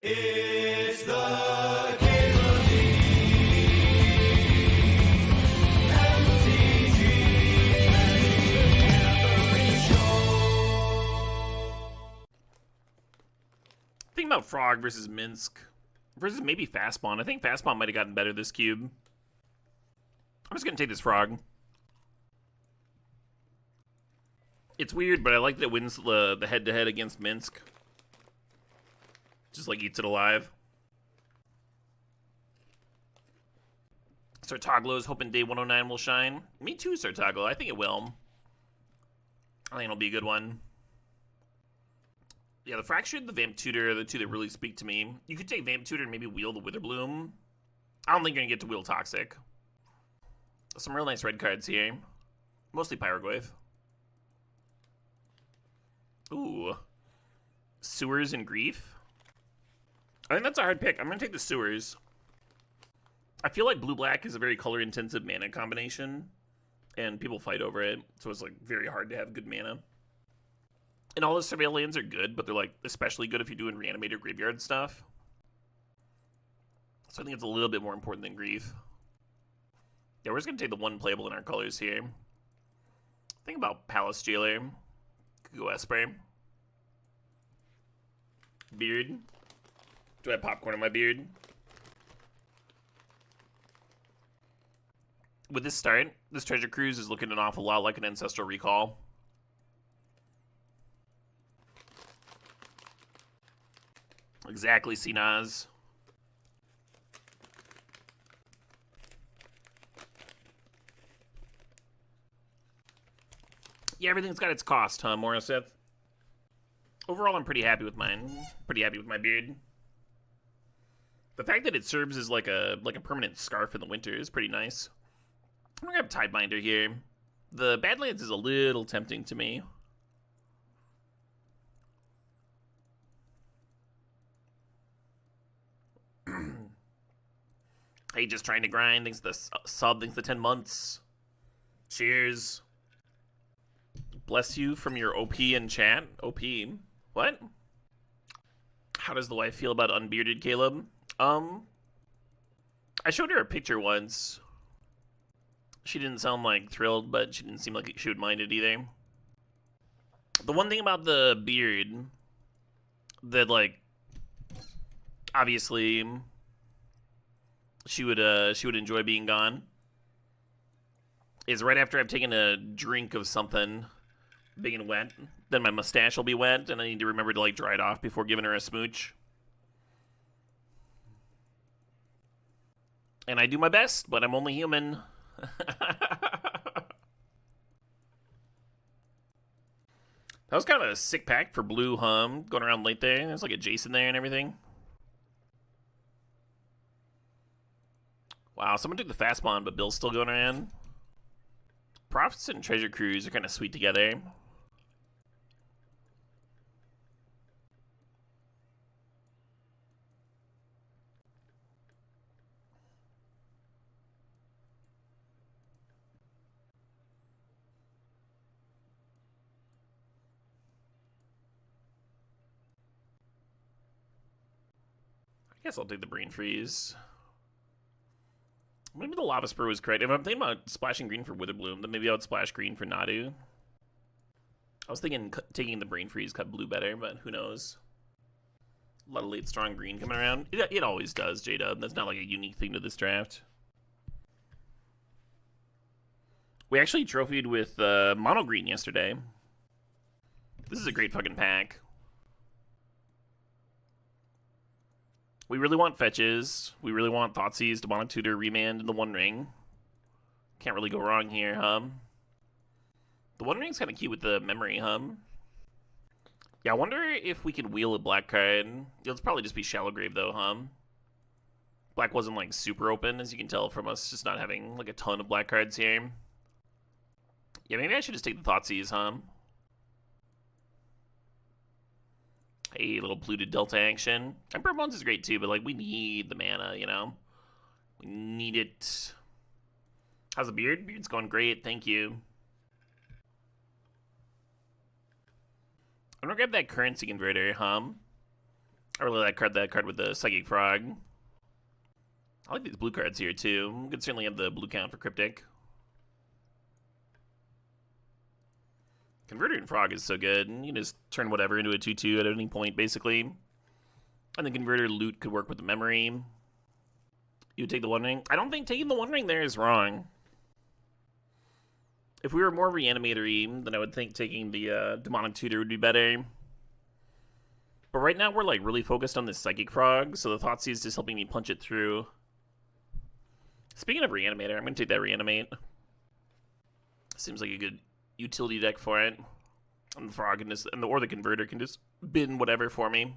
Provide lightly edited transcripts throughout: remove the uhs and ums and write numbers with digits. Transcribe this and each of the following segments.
It's the Caleb Think about Frog versus Minsk versus maybe Fastpawn. I think Fastpawn might have gotten better this cube. I'm just gonna take this Frog. It's weird, but I like that it wins the head-to-head against Minsk. Just like eats it alive. Sartaglo's hoping day 109 will shine. Me too, Sartaglo. I think it will. I think it'll be a good one. Yeah, the Fractured, the Vamp Tutor are the two that really speak to me. You could take Vamp Tutor and maybe wheel the Witherbloom. I don't think you're going to get to wheel Toxic. Some real nice red cards here. Mostly Pyroglyph. Ooh. Sewers and Grief. I think that's a hard pick. I'm going to take the Sewers. I feel like blue-black is a very color-intensive mana combination, and people fight over it, so it's like very hard to have good mana. And all the surveil lands are good, but they're like especially good if you're doing reanimator graveyard stuff. So I think it's a little bit more important than Grief. Yeah, we're just going to take the one playable in our colors here. Think about Palace Jailer. Could go Esper. Beard. Do I have popcorn in my beard? With this start, this Treasure Cruise is looking an awful lot like an Ancestral Recall. Exactly, Sinaz. Yeah, everything's got its cost, huh, Morisseth? Overall, I'm pretty happy with mine. Pretty happy with my beard. The fact that it serves as like a permanent scarf in the winter is pretty nice. I'm gonna grab Tidebinder here. The Badlands is a little tempting to me. Hey, just trying to grind. Thanks the sub. Thanks the 10 months. Cheers. Bless you from your OP in chat. OP. What? How does the wife feel about unbearded Caleb? I showed her a picture once. She didn't sound like thrilled, but she didn't seem like she would mind it either. The one thing about the beard that, like, obviously she would enjoy being gone is right after I've taken a drink of something big and wet, then my mustache will be wet, and I need to remember to like dry it off before giving her a smooch. And I do my best, but I'm only human. That was kind of a sick pack for blue, going around late there. There's like a Jason there and everything. Wow, someone took the fast bond, but Bill's still going around. Prophets and Treasure Cruise are kind of sweet together. I guess I'll take the Brain Freeze. Maybe the Lava Spur was correct. If I'm thinking about splashing green for Witherbloom, then maybe I would splash green for Nadu. I was thinking taking the Brain Freeze cut blue better, but who knows. A lot of late strong green coming around. It always does, J-Dub. That's not like a unique thing to this draft. We actually trophied with mono green yesterday. This is a great fucking pack. We really want fetches. We really want Thoughtseize, Demonic Tutor, Remand, and the One Ring. Can't really go wrong here, The One Ring's kind of cute with the memory, Yeah, I wonder if we can wheel a black card. It'll probably just be Shallow Grave, though, Black wasn't, like, super open, as you can tell from us just not having, like, a ton of black cards here. Yeah, maybe I should just take the Thoughtseize, Hey, little polluted Delta action. Emperor Bones is great too, but like we need the mana, you know? We need it. How's the beard? Beard's going great, thank you. I'm gonna grab that currency converter, I really like that card with the Psychic Frog. I like these blue cards here, too. We could certainly have the blue count for Cryptic. Converter and Frog is so good. You can just turn whatever into a 2-2 at any point, basically. And the Converter Loot could work with the memory. You would take the One Ring. I don't think taking the One Ring there is wrong. If we were more reanimator-y, then I would think taking the Demonic Tutor would be better. But right now, we're like really focused on this Psychic Frog, so the Thoughtseize is just helping me punch it through. Speaking of Reanimator, I'm going to take that Reanimate. Seems like a good utility deck for it. And the Frog can just, or the Converter can just bin whatever for me.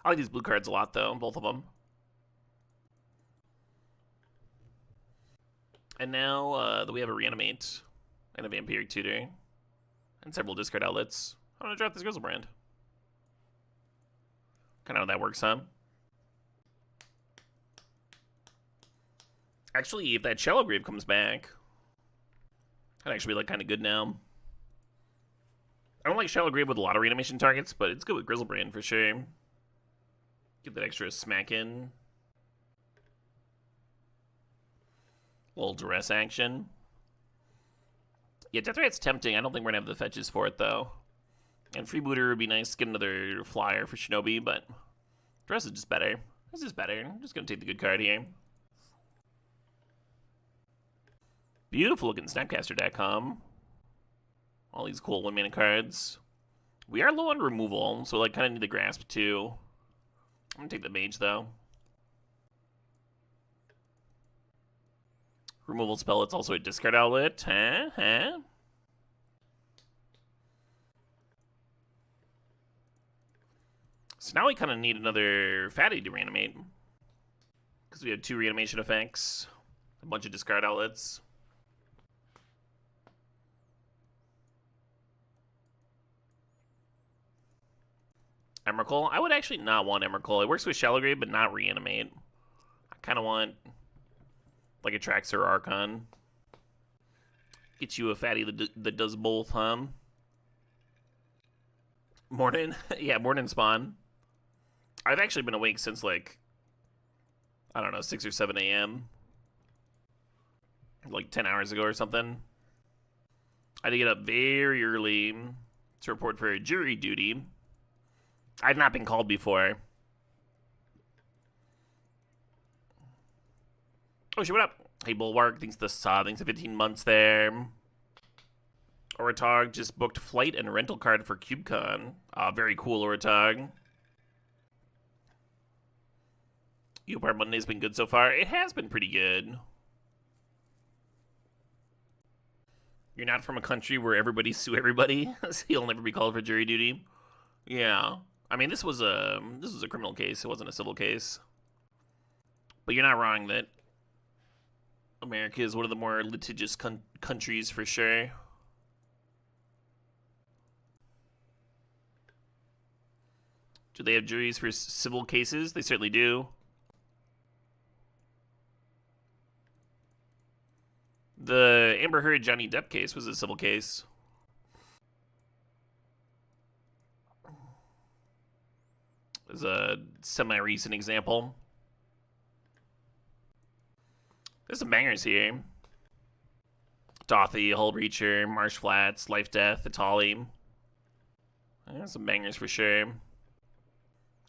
I like these blue cards a lot, though, both of them. And now that we have a Reanimate and a Vampiric Tutor and several discard outlets, I'm going to drop this Grizzlebrand. Kind of how that works, huh? Actually, if that Shallow Grave comes back, that'd actually be like kind of good now. I don't like Shallow Grave with a lot of reanimation targets, but it's good with Grizzlebrand for sure. Get that extra smack in. Little duress action. Yeah, Death Rat's tempting. I don't think we're going to have the fetches for it, though. And Freebooter would be nice to get another flyer for Shinobi, but duress is just better. This is better. I'm just going to take the good card here. Beautiful looking Snapcaster deck, huh? All these cool 1-mana cards. We are low on removal, so like kind of need the Grasp too. I'm going to take the Mage, though. Removal spell, it's also a discard outlet. Huh? So now we kind of need another Fatty to reanimate. Because we have 2 reanimation effects. A bunch of discard outlets. Emrakul? I would actually not want Emrakul. It works with Shallow Grave, but not reanimate. I kind of want like a Traxxas Archon. Get you a fatty that does both, huh? Morning? Yeah, morning spawn. I've actually been awake since like, I don't know, 6 or 7 a.m. Like 10 hours ago or something. I had to get up very early to report for jury duty. I'd not been called before. Oh shit, what up? Hey, Bulwark, thanks to thanks to 15 months there. Oratog just booked flight and rental card for CubeCon. Very cool, Oratog. UPR Monday's been good so far. It has been pretty good. You're not from a country where everybody sue everybody, so you'll never be called for jury duty. Yeah. I mean, this was a criminal case. It wasn't a civil case. But you're not wrong that America is one of the more litigious countries for sure. Do they have juries for civil cases? They certainly do. The Amber Heard Johnny Depp case was a civil case. As a semi-recent example. There's some bangers here. Dothy, Hull Breacher, Marsh Flats, Life Death, Itali. There's some bangers for sure.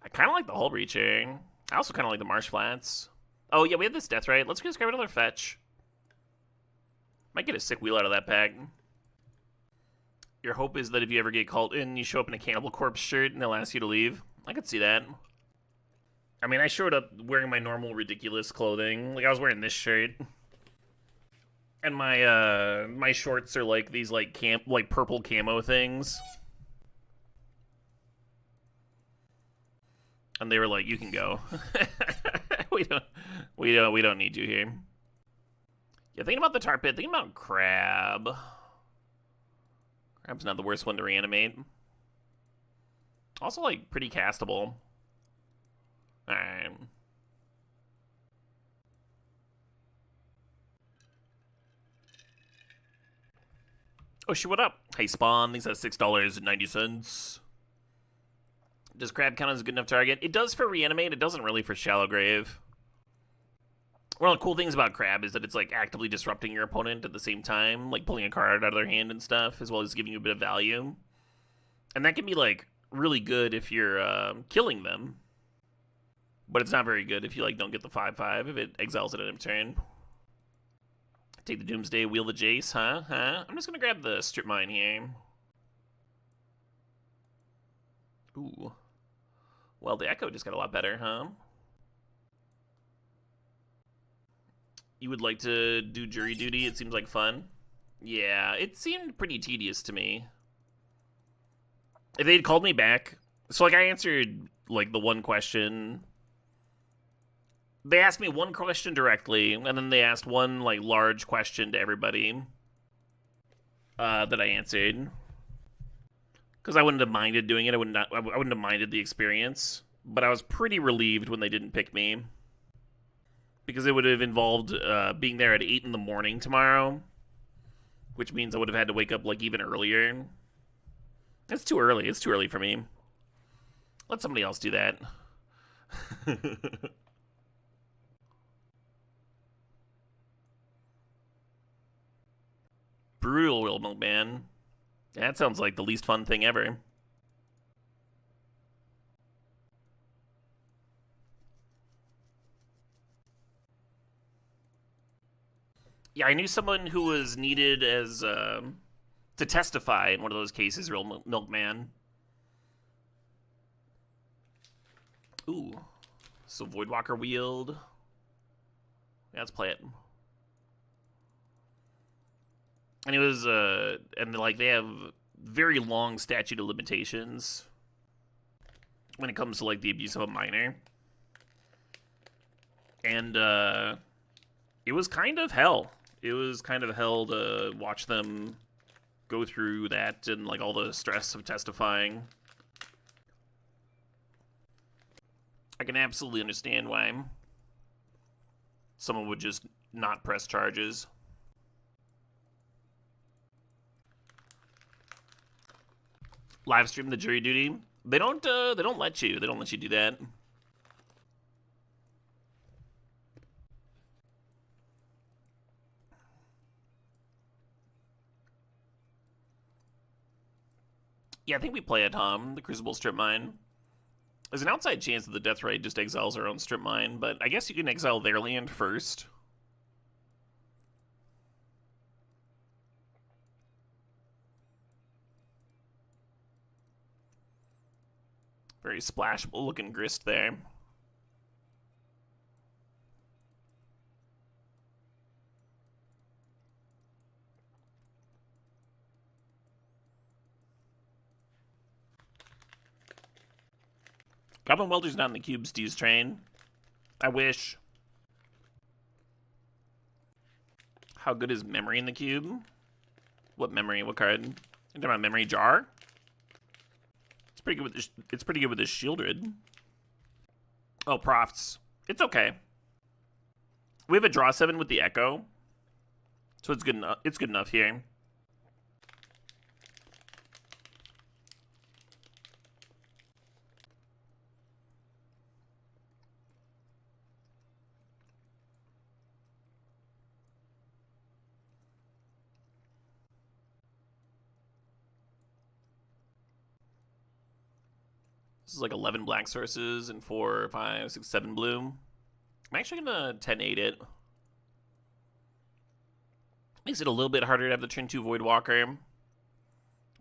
I kind of like the Hull Breacher. I also kind of like the Marsh Flats. Oh yeah, we have this Death Right. Let's just grab another fetch. Might get a sick wheel out of that pack. Your hope is that if you ever get called in, you show up in a Cannibal Corpse shirt and they'll ask you to leave. I could see that. I mean, I showed up wearing my normal ridiculous clothing. Like, I was wearing this shirt. And my my shorts are like these like purple camo things. And they were like, "You can go. we don't need you here." Yeah, thinking about the tar pit, thinking about Crab. Crab's not the worst one to reanimate. Also, like, pretty castable. Alright. Oh, shit, what up? Hey, Spawn, thanks for $6.90. Does Crab count as a good enough target? It does for Reanimate. It doesn't really for Shallow Grave. One of the cool things about Crab is that it's like actively disrupting your opponent at the same time, like pulling a card out of their hand and stuff, as well as giving you a bit of value. And that can be like really good if you're killing them, but it's not very good if you like don't get the 5/5 if it exiles at end of turn. Take the Doomsday, wheel the Jace, huh? I'm just gonna grab the Strip Mine here. Ooh. Well, the Echo just got a lot better, huh? You would like to do jury duty? It seems like fun. Yeah, it seemed pretty tedious to me. If they'd called me back... So, like, I answered, like, the one question. They asked me one question directly, and then they asked one, like, large question to everybody that I answered. Because I wouldn't have minded doing it. I wouldn't have minded the experience. But I was pretty relieved when they didn't pick me. Because it would have involved being there at 8 in the morning tomorrow. Which means I would have had to wake up, like, even earlier. It's too early. It's too early for me. Let somebody else do that. Brutal Real Milkman. That sounds like the least fun thing ever. Yeah, I knew someone who was needed as to testify in one of those cases, Real Milkman. Ooh. So Voidwalker wield. Yeah, let's play it. And it was, and like they have very long statute of limitations when it comes to like the abuse of a minor. And it was kind of hell. It was kind of hell to watch them go through that and like all the stress of testifying. I can absolutely understand why someone would just not press charges. Live stream the jury duty. They don't let you. They don't let you do that. Yeah, I think we play it, the Crucible Strip Mine. There's an outside chance that the Death Ray just exiles our own Strip Mine, but I guess you can exile their land first. Very splashable looking grist there. Goblin Welder's not in the cube, Steve's train. I wish. How good is memory in the cube? What memory? What card? You talking about memory jar? It's pretty good with this. It's pretty good with this Shieldred. Oh, profts. It's okay. We have a draw 7 with the Echo, so it's good enough. It's good enough here. This is like 11 black sources and 4, 5, 6, 7 blue. I'm actually gonna 10-8 it. Makes it a little bit harder to have the turn 2 Voidwalker.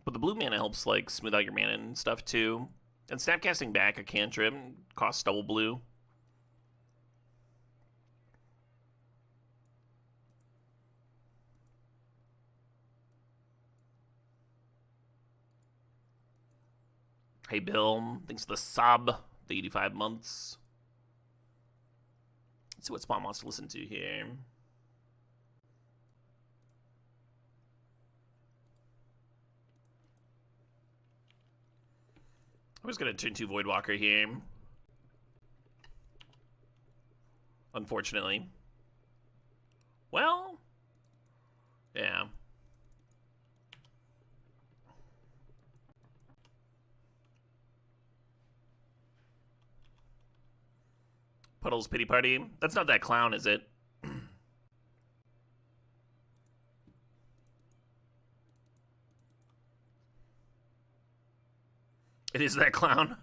But the blue mana helps like smooth out your mana and stuff too. And Snapcasting back a cantrip costs double blue. Hey Bill, thanks for the sub, the 85 months. Let's see what Spawn wants to listen to here. I'm just gonna turn 2 Voidwalker here. Unfortunately. Well, yeah. Puddle's Pity Party. That's not that clown, is it? It is that clown.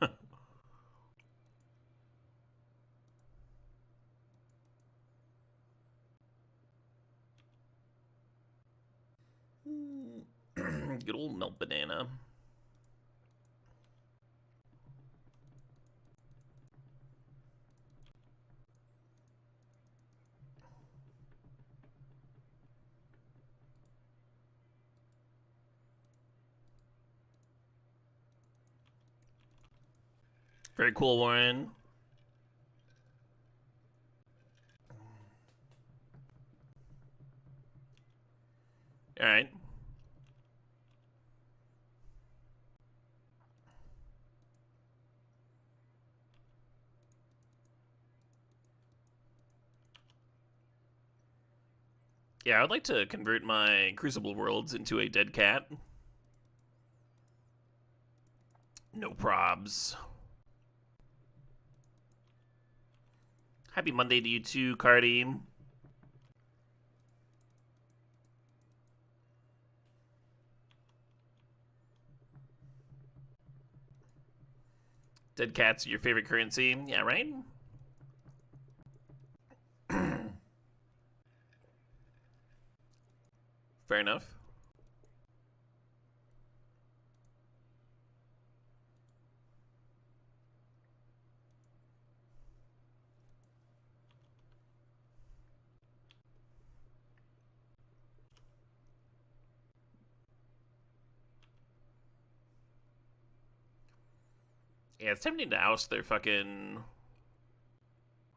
Good old Melt Banana. Very cool, Warren. All right. Yeah, I'd like to convert my Crucible Worlds into a dead cat. No probs. Happy Monday to you too, Cardi. Dead cats are your favorite currency? Yeah, right? Fair enough. Yeah, it's tempting to oust their fucking...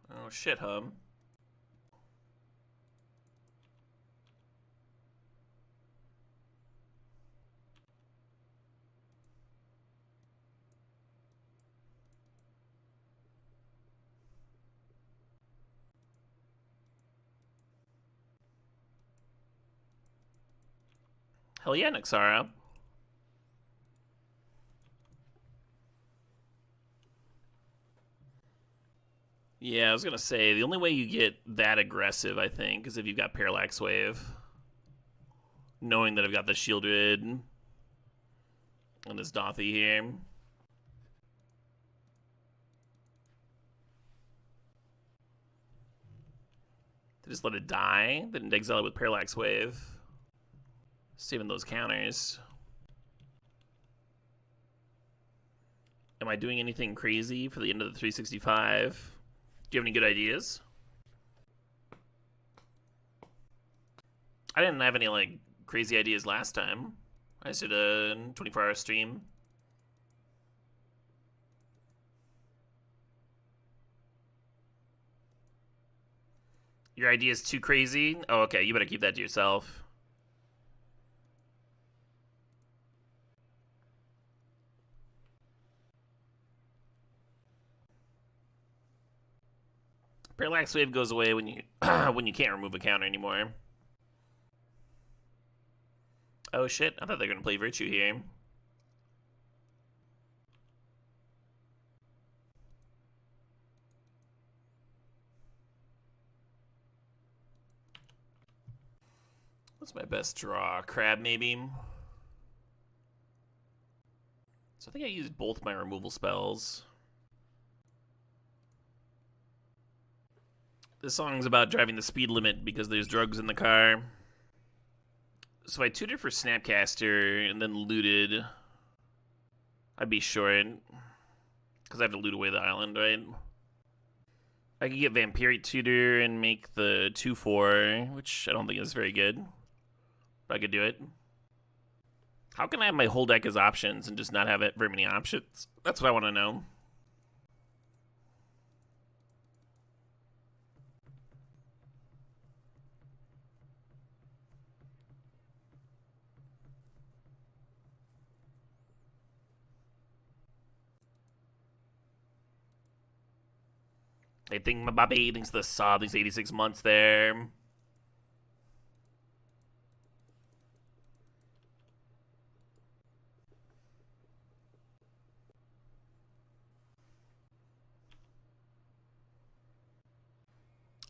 Oh, shit, hum. Hell yeah, Nixara. Yeah, I was gonna say, the only way you get that aggressive, I think, is if you've got Parallax Wave. Knowing that I've got the Shieldred and this Dothy here. To just let it die, then exile it with Parallax Wave. Saving those counters. Am I doing anything crazy for the end of the 365? Do you have any good ideas? I didn't have any, like, crazy ideas last time. I just did a 24-hour stream. Your idea is too crazy? Oh, okay, you better keep that to yourself. Parallax Wave goes away when you when you can't remove a counter anymore. Oh shit, I thought they were gonna play Virtue here. What's my best draw? Crab, maybe? So I think I used both my removal spells. This song's about driving the speed limit because there's drugs in the car. So if I tutor for Snapcaster and then looted, I'd be short. Because I have to loot away the island, right? I could get Vampiric Tutor and make the 2-4, which I don't think is very good. But I could do it. How can I have my whole deck as options and just not have it very many options? That's what I want to know. They think my baby thinks the saw these 86 months there.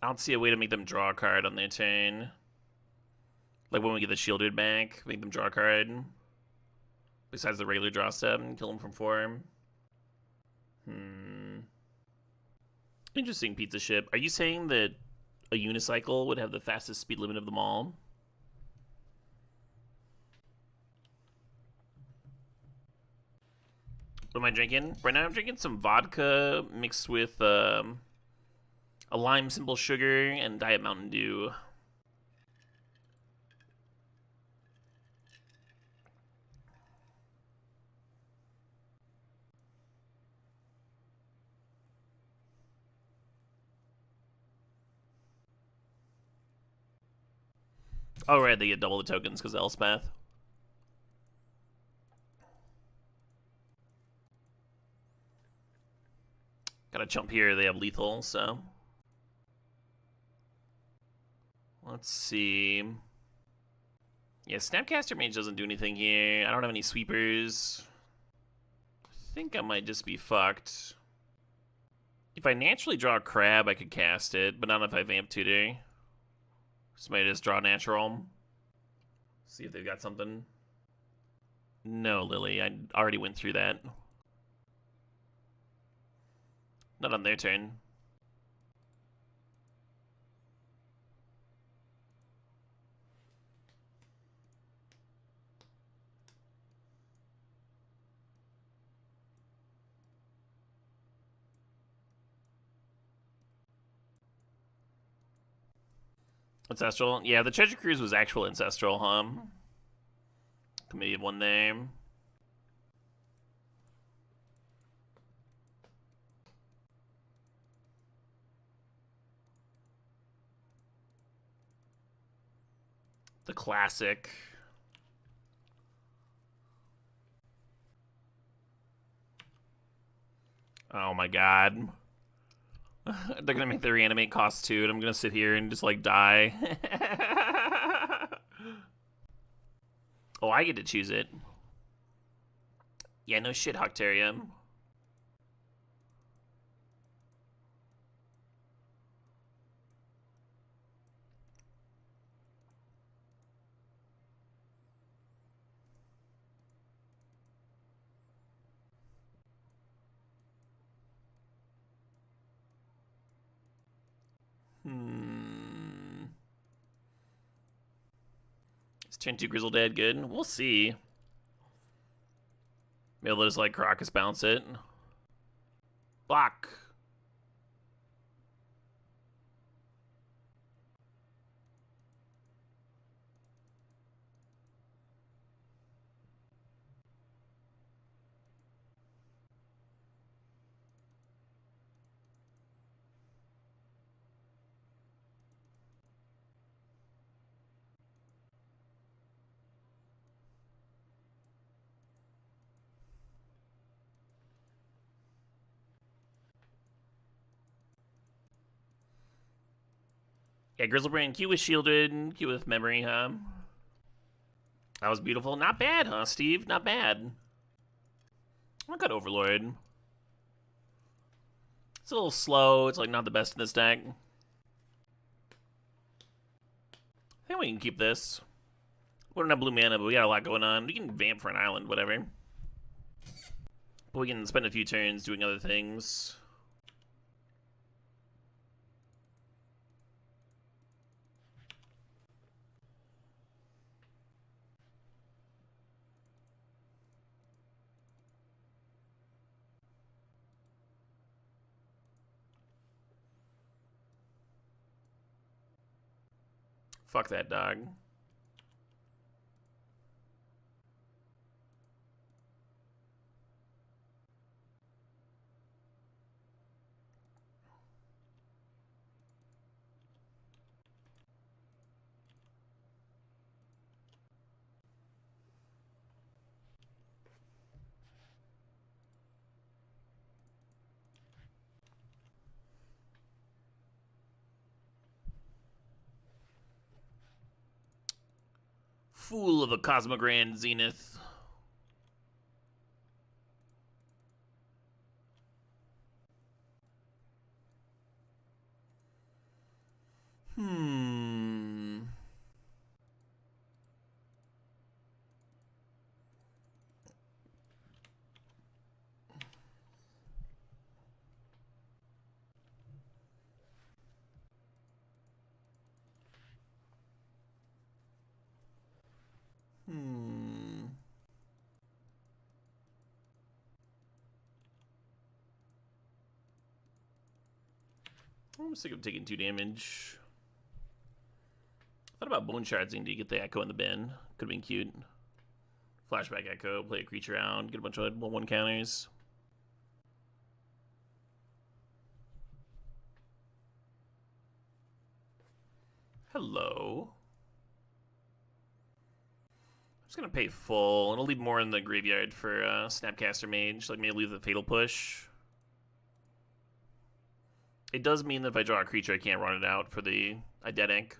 I don't see a way to make them draw a card on their turn. Like when we get the shielded back, make them draw a card. Besides the regular draw step and kill them from 4. Interesting, Pizza Ship. Are you saying that a unicycle would have the fastest speed limit of them all? What am I drinking? Right now I'm drinking some vodka mixed with a lime simple sugar and Diet Mountain Dew. Oh, right, they get double the tokens because of Elspeth. Gotta jump here, they have lethal, so. Let's see. Yeah, Snapcaster Mage doesn't do anything here. I don't have any sweepers. I think I might just be fucked. If I naturally draw a crab, I could cast it, but not if I vamp tutor. So maybe just draw natural. See if they've got something. No, Lily, I already went through that. Not on their turn. Ancestral? Yeah, the Treasure Cruise was actual Ancestral, huh? Committee of one name. The classic. Oh my god. They're gonna make the reanimate cost 2, and I'm gonna sit here and just like die. Oh, I get to choose it. Yeah, no shit, Hoctarium. Is turn 2 Grizzle Dead good? We'll see. Maybe they'll just like Caracas bounce it. Block. Yeah, Grizzlebrand Q was shielded. Q with memory, huh? That was beautiful. Not bad, huh, Steve? Not bad. I got Overlord. It's a little slow. It's like not the best in this deck. I think we can keep this. We don't have blue mana, but we got a lot going on. We can vamp for an island, whatever. But we can spend a few turns doing other things. Fuck that dog. Fool of a Cosmogrand Zenith. Hmm. Hmm. I'm sick of taking 2 damage. Thought about bone sharding to get the echo in the bin. Could have been cute. Flashback echo, play a creature out, get a bunch of 1/1 counters. Hello. I'm just gonna pay full, and I'll leave more in the graveyard for Snapcaster Mage. Like maybe leave the Fatal Push. It does mean that if I draw a creature, I can't run it out for the Eidetic.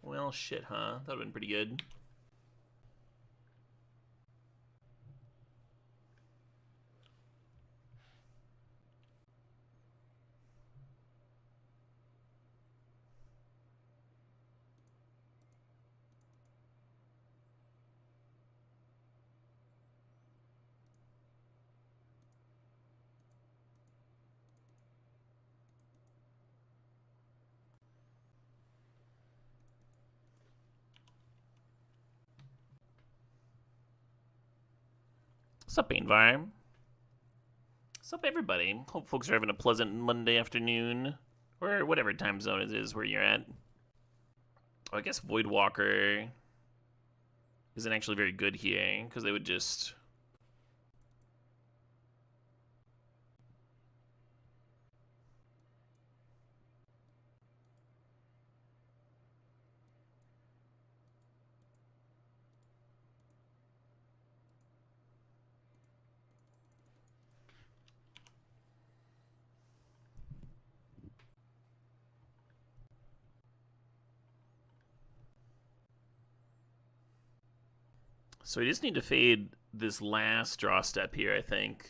Well, shit, huh? That would've been pretty good. What's up, Banevar? What's up, everybody? Hope folks are having a pleasant Monday afternoon, or whatever time zone it is where you're at. Oh, I guess Voidwalker isn't actually very good here, because they would just... So we just need to fade this last draw step here, I think.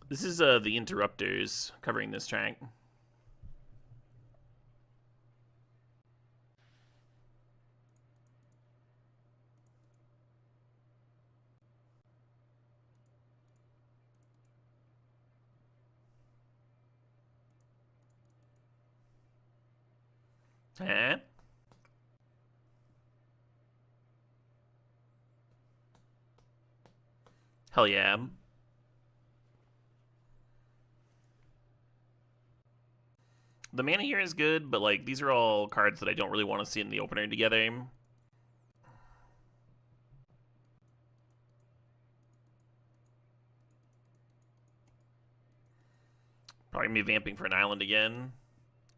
This is the Interrupters covering this track. Huh? Hell yeah. The mana here is good, but like these are all cards that I don't really want to see in the opener together. Probably me vamping for an island again.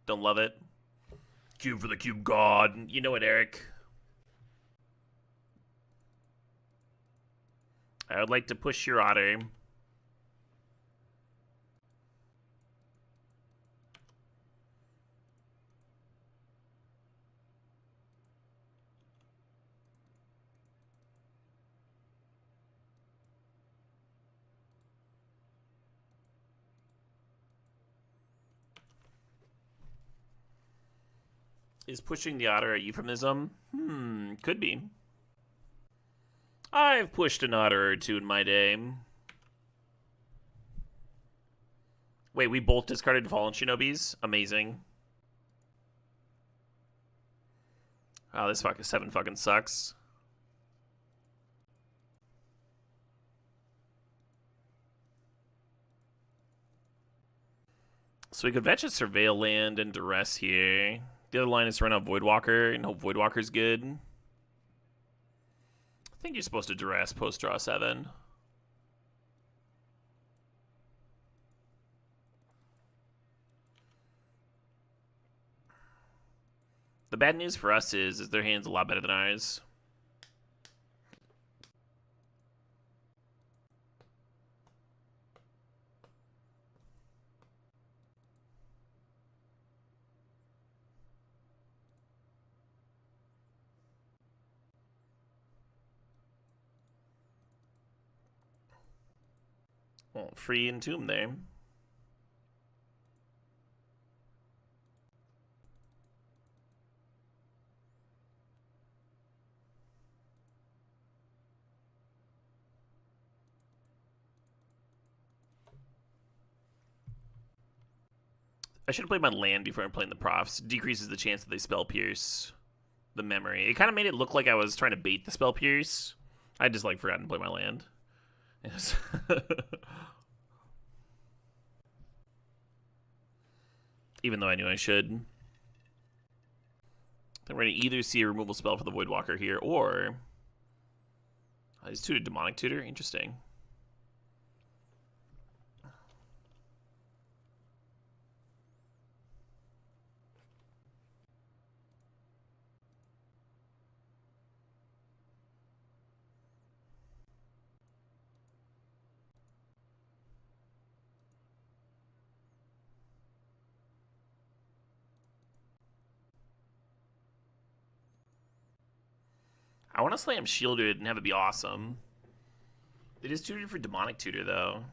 Don't love it. Cube for the cube god. You know it, Eric. I would like to push your otter. Is pushing the otter a euphemism? Could be. I've pushed an otter or two in my day. Wait, we both discarded Fallen Shinobis? Amazing. Wow, this 7 fucking sucks. So we could fetch a Surveil land and Duress here. The other line is to run out Voidwalker and hope Voidwalker's good. I think you're supposed to Duress post draw 7. The bad news for us is their hand's a lot better than ours. Well, free Entomb there. I should have played my land before I'm playing the profs. Decreases the chance that they spell pierce the memory. It kind of made it look like I was trying to bait the spell pierce. I just like forgotten to play my land. Yes. Even though I knew I should. Then we're going to either see a removal spell for the Voidwalker here, or he's tutored Demonic Tutor. Interesting. I want to slam Shielded and have it be awesome. It is tutored for Demonic Tutor, though.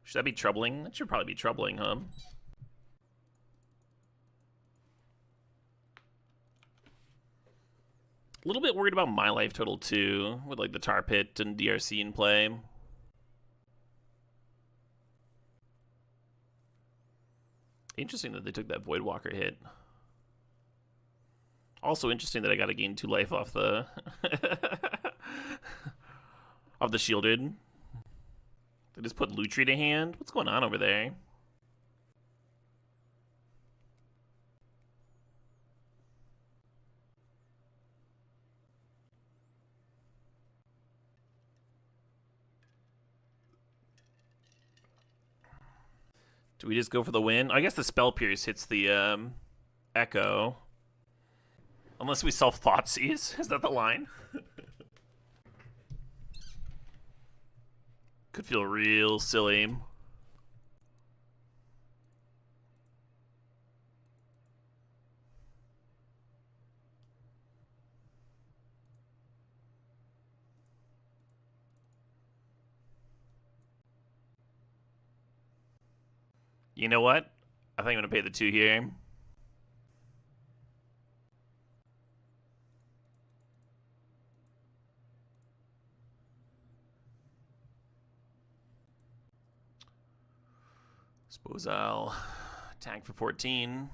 Should that be troubling? That should probably be troubling, huh? A little bit worried about my life total, too, with like the Tar Pit and DRC in play. Interesting that they took that Voidwalker hit. Also interesting that I got to gain 2 life off the of the Shielded. They just put Lutri to hand. What's going on over there? Do we just go for the win? I guess the Spell Pierce hits the Echo. Unless we self Thoughtseize. Is that the line? Could feel real silly. You know what? I think I'm going to pay the 2 here. Suppose I'll attack for 14.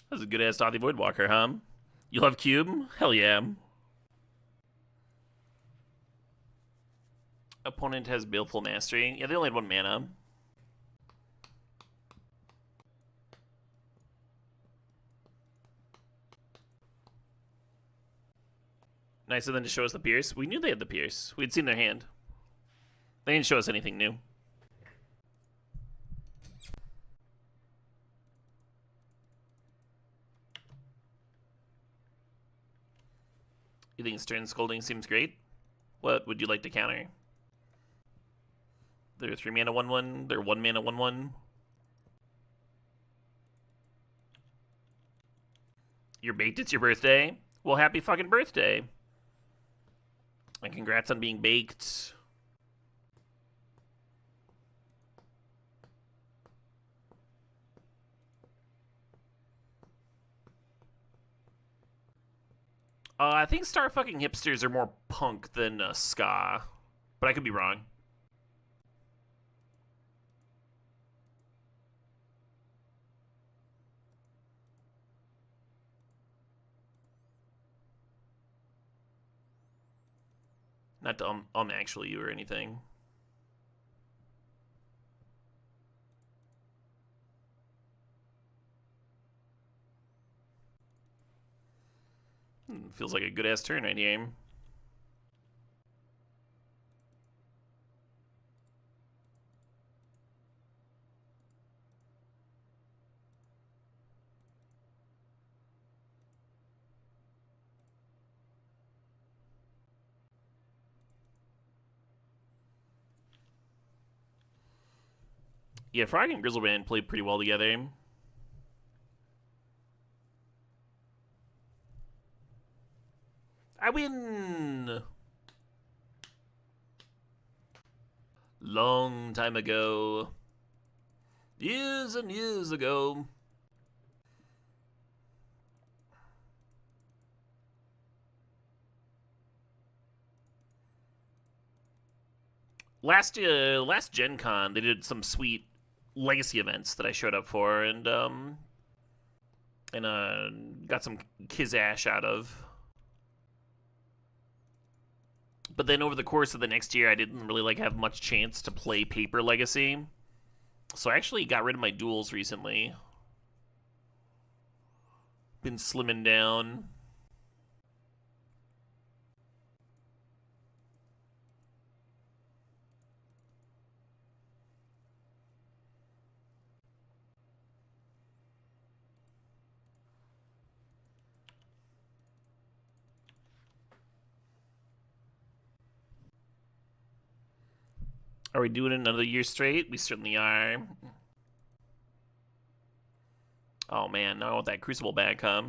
That was a good-ass Dothy Voidwalker, huh? You love Cube? Hell yeah. Opponent has Baleful Mastery. Yeah, they only had 1 mana. Nicer than to show us the Pierce. We knew they had the Pierce. We'd seen their hand. They didn't show us anything new. You think Stern Scolding seems great? What would you like to counter? They're 3 mana 1/1. They're 1 mana 1/1. You're baked. It's your birthday. Well, happy fucking birthday. And congrats on being baked. I think Star fucking Hipsters are more punk than ska. But I could be wrong. Not to actually you or anything. Feels like a good ass turn right here. Yeah, Frog and Grizzlebrand played pretty well together. I win! Long time ago. Years and years ago. Last Gen Con, they did some sweet legacy events that I showed up for, and got some Kizash out of. But then over the course of the next year, I didn't really have much chance to play Paper Legacy, so I actually got rid of my duels recently. Been slimming down. Are we doing it another year straight? We certainly are. Oh man, now I want that Crucible back, huh?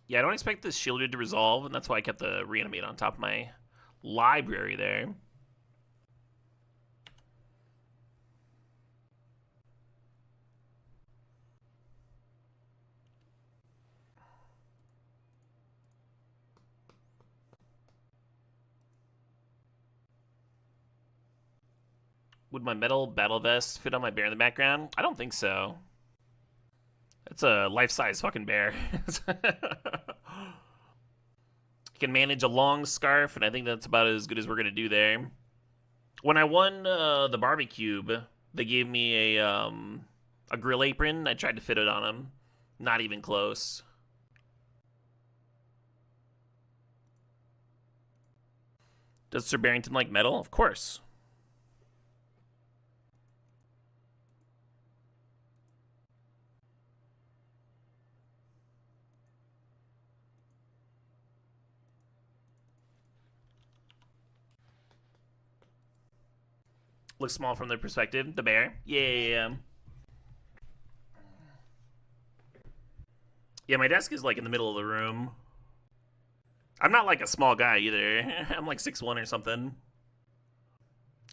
Yeah, I don't expect this shielded to resolve, and that's why I kept the reanimate on top of my library there. Would my metal battle vest fit on my bear in the background? I don't think so. It's a life-size fucking bear. Can manage a long scarf, and I think that's about as good as we're gonna do there. When I won the barbecue, they gave me a grill apron. I tried to fit it on him. Not even close. Does Sir Barrington like metal? Of course. Looks small from their perspective. The bear. Yeah. Yeah, my desk is in the middle of the room. I'm not a small guy either. I'm 6'1" or something.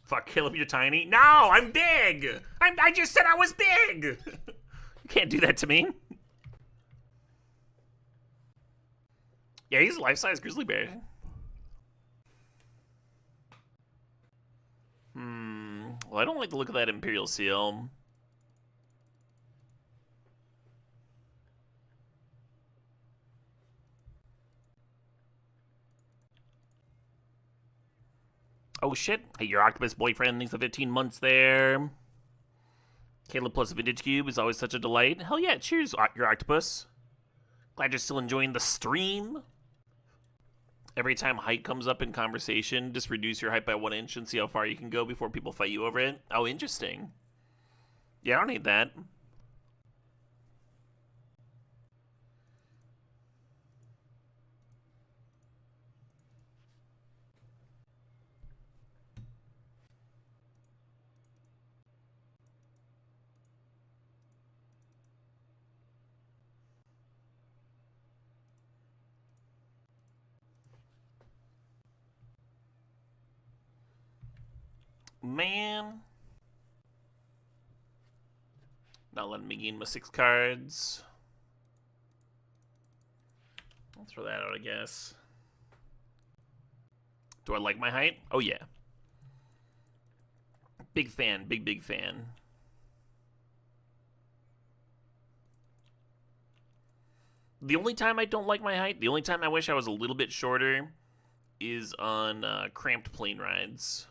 Fuck, Caleb, you're tiny. No, I'm big. I just said I was big. You can't do that to me. Yeah, he's a life-size grizzly bear. Well, I don't like the look of that Imperial Seal. Oh shit. Hey, your octopus boyfriend thinks the 15 months there. Caleb plus Vintage Cube is always such a delight. Hell yeah, cheers, your octopus. Glad you're still enjoying the stream. Every time height comes up in conversation, just reduce your height by 1 inch and see how far you can go before people fight you over it. Oh, interesting. Yeah, I don't need that. Man. Not letting me gain my 6 cards. I'll throw that out, I guess. Do I like my height? Oh, yeah. Big fan. Big fan. The only time I don't like my height, the only time I wish I was a little bit shorter, is on cramped plane rides.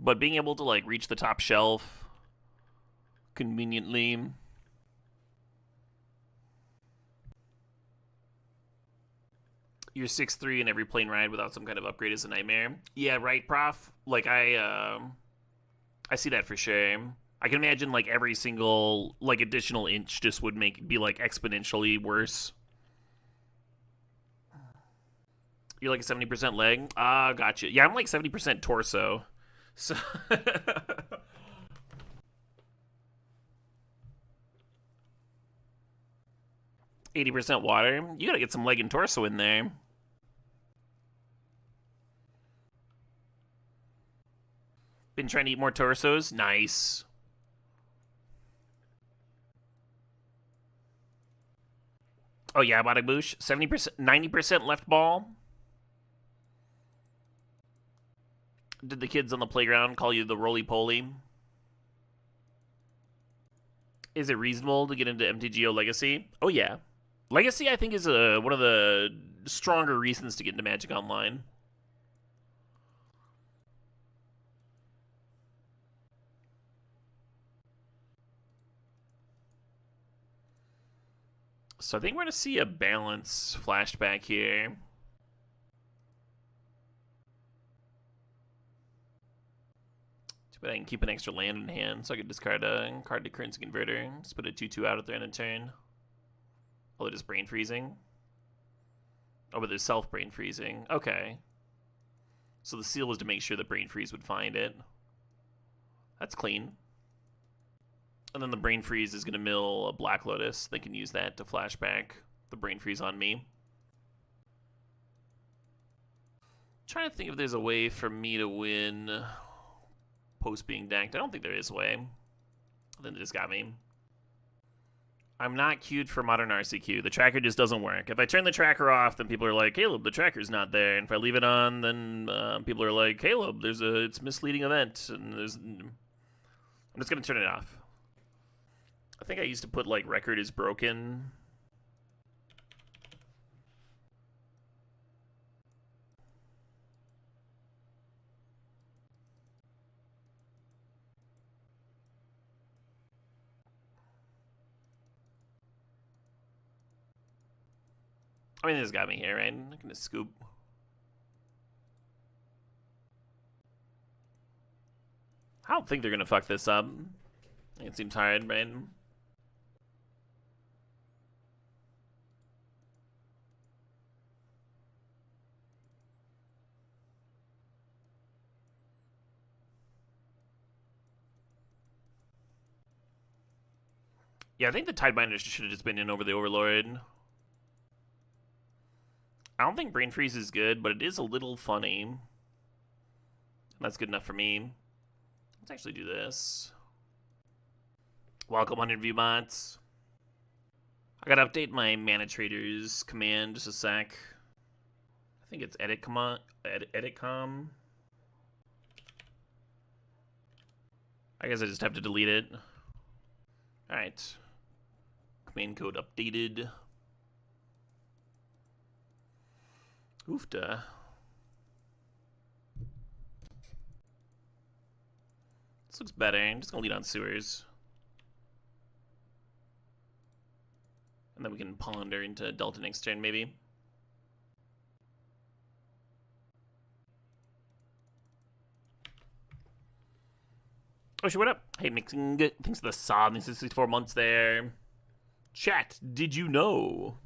But being able to reach the top shelf conveniently. Your 6-3 in every plane ride without some kind of upgrade is a nightmare. Yeah, right, Prof. Like I see that for sure. I can imagine like every single like additional inch just would be like exponentially worse. You're like a 70% leg? Ah, gotcha. Yeah, I'm like 70% torso. So 80% water. You gotta get some leg and torso in there. Been trying to eat more torsos? Nice. Oh yeah, bada boosh. 70%, 90% left ball. Did the kids on the playground call you the roly-poly? Is it reasonable to get into MTGO Legacy? Oh yeah. Legacy, I think, is one of the stronger reasons to get into Magic Online. So I think we're going to see a balance flashback here. Too bad I can keep an extra land in hand, so I could discard a card to currency converter. Just put a 2/2 out at the end of turn. Oh, it is brain freezing? Oh, but there's self-brain freezing. Okay. So the seal was to make sure that brain freeze would find it. That's clean. And then the brain freeze is going to mill a Black Lotus. They can use that to flashback the brain freeze on me. Trying to think if there's a way for me to win post being decked. I don't think there is a way. Then it just got me. I'm not queued for Modern RCQ. The tracker just doesn't work. If I turn the tracker off, then people are like, Caleb, the tracker's not there. And if I leave it on, then people are like, Caleb, it's a misleading event. And I'm just going to turn it off. I think I used to put, like, record is broken. I mean, this got me here, right? I'm going to scoop. I don't think they're going to fuck this up. It seems hard, right? Yeah, I think the Tidebinders should have just been in over the Overlord. I don't think Brain Freeze is good, but it is a little funny. That's good enough for me. Let's actually do this. Welcome, 100 view bots. I gotta update my Mana Traders command just a sec. I think it's edit command, edit com. I guess I just have to delete it. Alright. Command code updated. Oofda. This looks better. I'm just gonna lead on sewers. And then we can ponder into Delta next turn, maybe. Oh shit, what up? Hey, mixing good. Thanks for the sod. Thanks for 64 months there. Chat, did you know?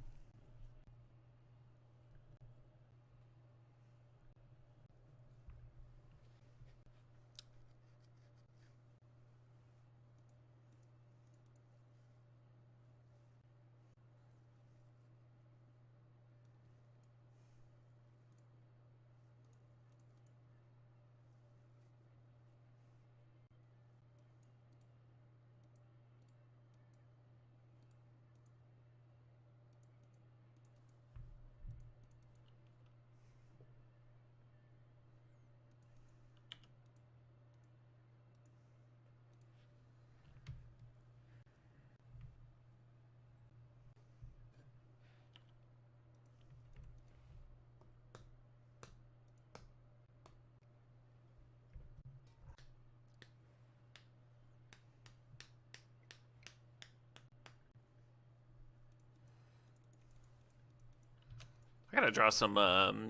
Gotta draw some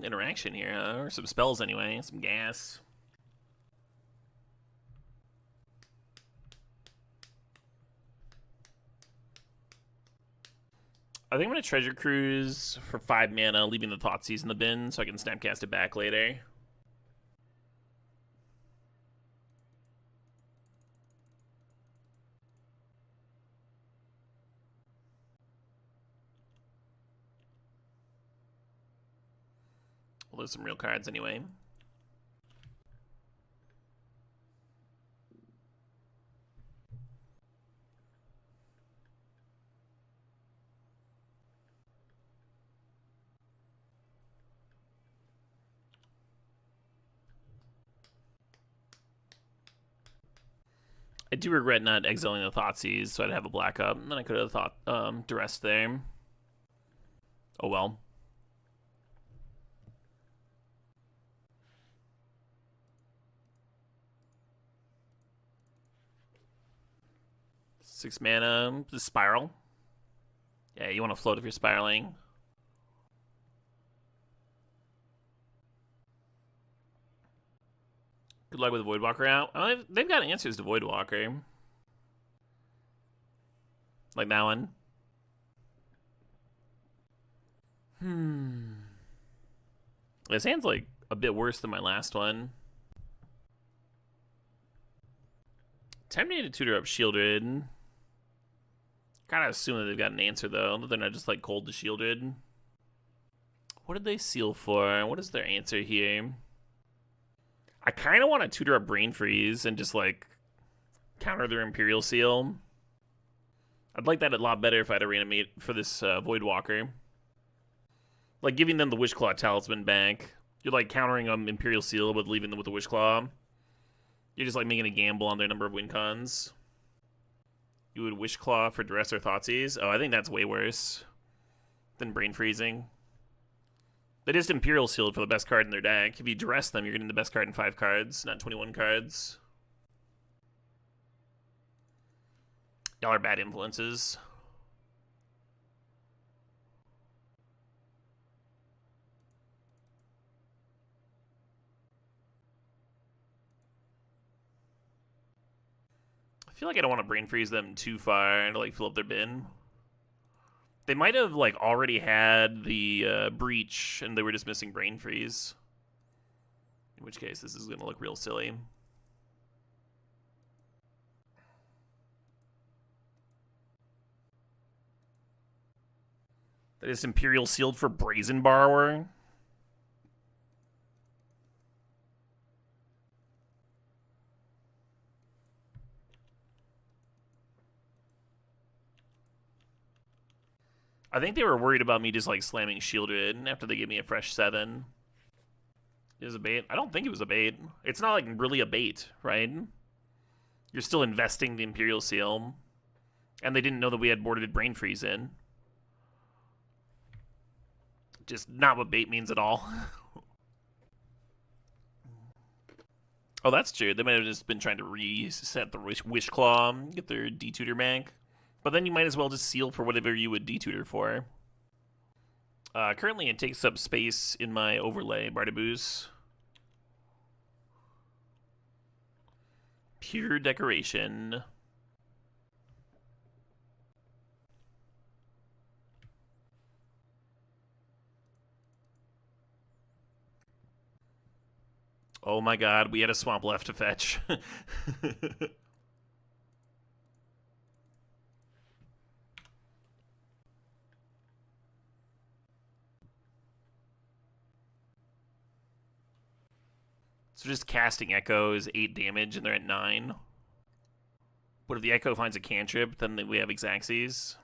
interaction here, or some spells anyway, some gas. I think I'm gonna Treasure Cruise for 5 mana, leaving the Thoughtseize in the bin so I can Snapcast it back later. Well, there's some real cards anyway. I do regret not exiling the Thoughtseize, so I'd have a black up, and then I could have thought duress there. Oh well. Six mana, the Spiral. Yeah, you want to float if you're spiraling. Good luck with Voidwalker out. Oh, they've got answers to Voidwalker. Like that one. This hand's like a bit worse than my last one. Time to tutor up Shieldred. Gotta assume that they've got an answer though, that they're not just like cold to Shieldred. What did they seal for? What is their answer here? I kind of want to tutor up Brain Freeze and just like counter their Imperial Seal. I'd like that a lot better if I had to reanimate for this Voidwalker. Like giving them the Wishclaw Talisman back. You're like countering Imperial Seal but leaving them with the Wishclaw. You're just like making a gamble on their number of win cons. You would Wishclaw for Duress or Thoughtseize? Oh, I think that's way worse than Brain Freezing. They just Imperial Sealed for the best card in their deck. If you Duress them, you're getting the best card in 5 cards, not 21 cards. Y'all are bad influences. I feel like I don't want to Brain Freeze them too far to like fill up their bin. They might have like already had the Breach and they were just missing Brain Freeze. In which case, this is going to look real silly. That is Imperial Sealed for Brazen Borrower. I think they were worried about me just like slamming Shieldred after they gave me a fresh 7. It was a bait? I don't think it was a bait. It's not like really a bait, right? You're still investing the Imperial Seal. And they didn't know that we had boarded Brain Freeze in. Just not what bait means at all. Oh, that's true. They might have just been trying to reset the Wishclaw, get their D-Tutor back. But then you might as well just seal for whatever you would D-Tutor for. Currently, it takes up space in my overlay, Bardaboos. Pure decoration. Oh my god, we had a swamp left to fetch. So just casting Echo is 8 damage and they're at 9. What if the Echo finds a cantrip, then we have Xaxes?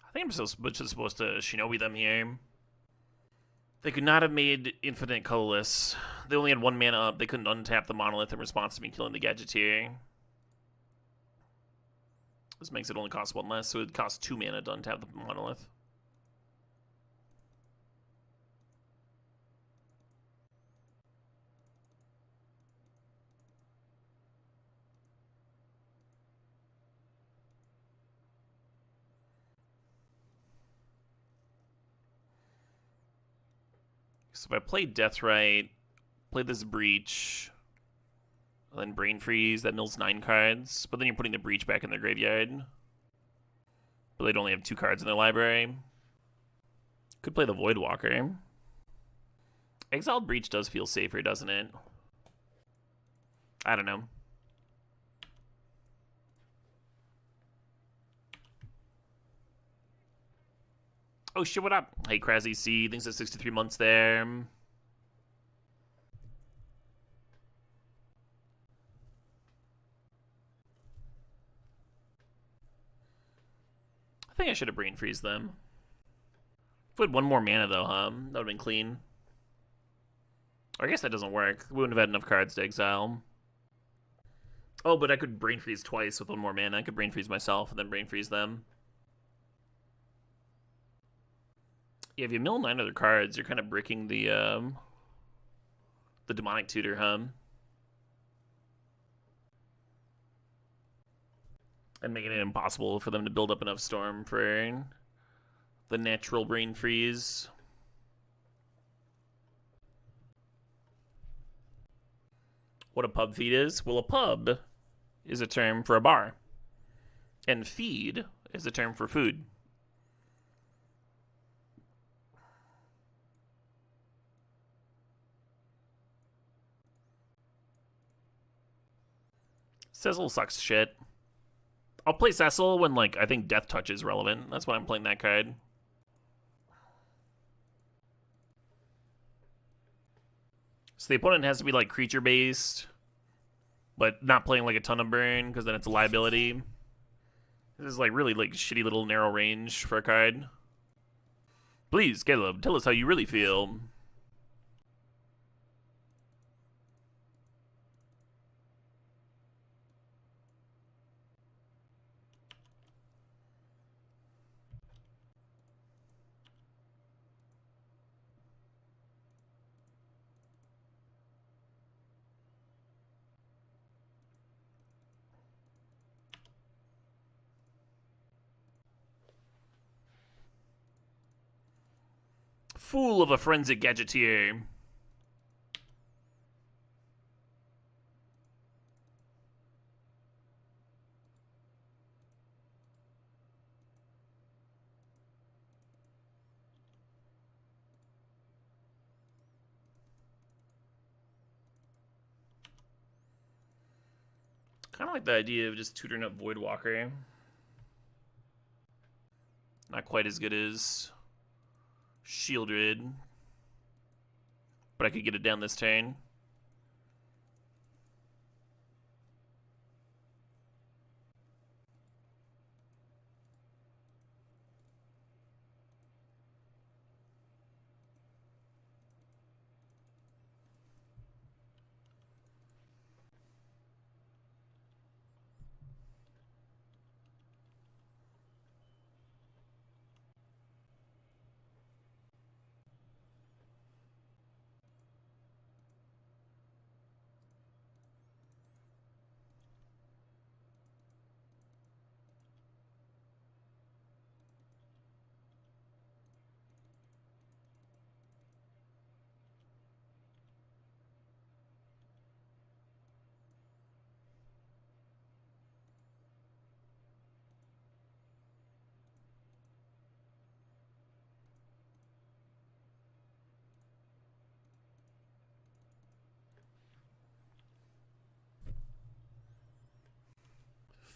I think I'm just supposed to Shinobi them here. They could not have made Infinite Colorless. They only had 1 mana up. They couldn't untap the Monolith in response to me killing the Gadgeteer. This makes it only cost 1 less, so it costs 2 mana to untap the Monolith. So if I play Deathrite, play this Breach, and then Brain Freeze, that mills 9 cards, but then you're putting the Breach back in their graveyard. But they'd only have 2 cards in their library. Could play the Voidwalker. Exiled Breach does feel safer, doesn't it? I don't know. Oh shit, what up? Hey, Kraszy C, thanks for 63 months there. I think I should have Brain Freeze them. If we had 1 more mana though, huh? That would have been clean. Or I guess that doesn't work. We wouldn't have had enough cards to exile. Oh, but I could Brain Freeze twice with 1 more mana. I could Brain Freeze myself and then Brain Freeze them. Yeah, if you mill 9 other cards, you're kind of breaking the Demonic Tutor, huh? And making it impossible for them to build up enough Storm for the natural Brain Freeze. What a pub feed is? Well, a pub is a term for a bar. And feed is a term for food. Cecil sucks shit. I'll play Cecil when, like, I think Death Touch is relevant. That's when I'm playing that card. So the opponent has to be, like, creature-based, but not playing, like, a ton of burn, because then it's a liability. This is, like, really, like, shitty little narrow range for a card. Please, Caleb, tell us how you really feel. Fool of a forensic gadgeteer. Kind of like the idea of just tutoring up Voidwalker. Not quite as good as Shieldred, but I could get it down this turn.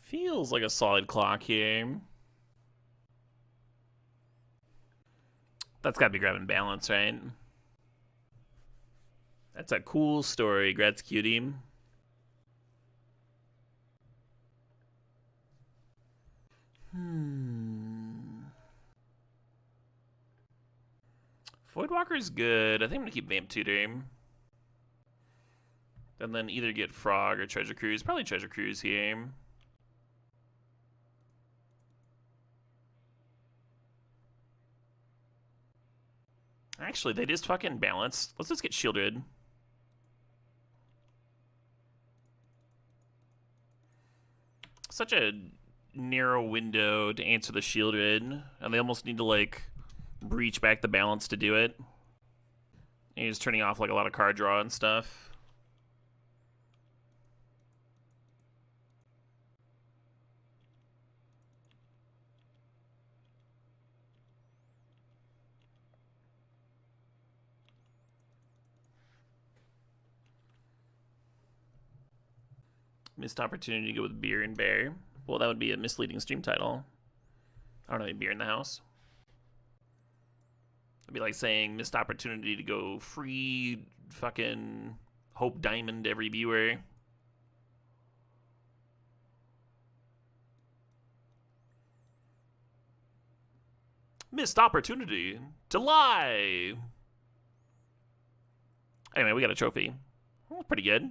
Feels like a solid clock here. That's gotta be grabbing balance, right? That's a cool story, Gratz Cutie. Voidwalker's good. I think I'm gonna keep Vamp Tutor. And then either get Frog or Treasure Cruise. Probably Treasure Cruise here. Actually, they just fucking balanced. Let's just get Shieldred. Such a narrow window to answer the Shieldred, and they almost need to, like, breach back the balance to do it. He's turning off like a lot of card draw and stuff. Missed opportunity to go with Beer and Bear. Well, that would be a misleading stream title. I don't know, Beer in the House. It'd be like saying missed opportunity to go free fucking Hope Diamond every viewer. Missed opportunity to lie. Anyway, we got a trophy. Pretty good.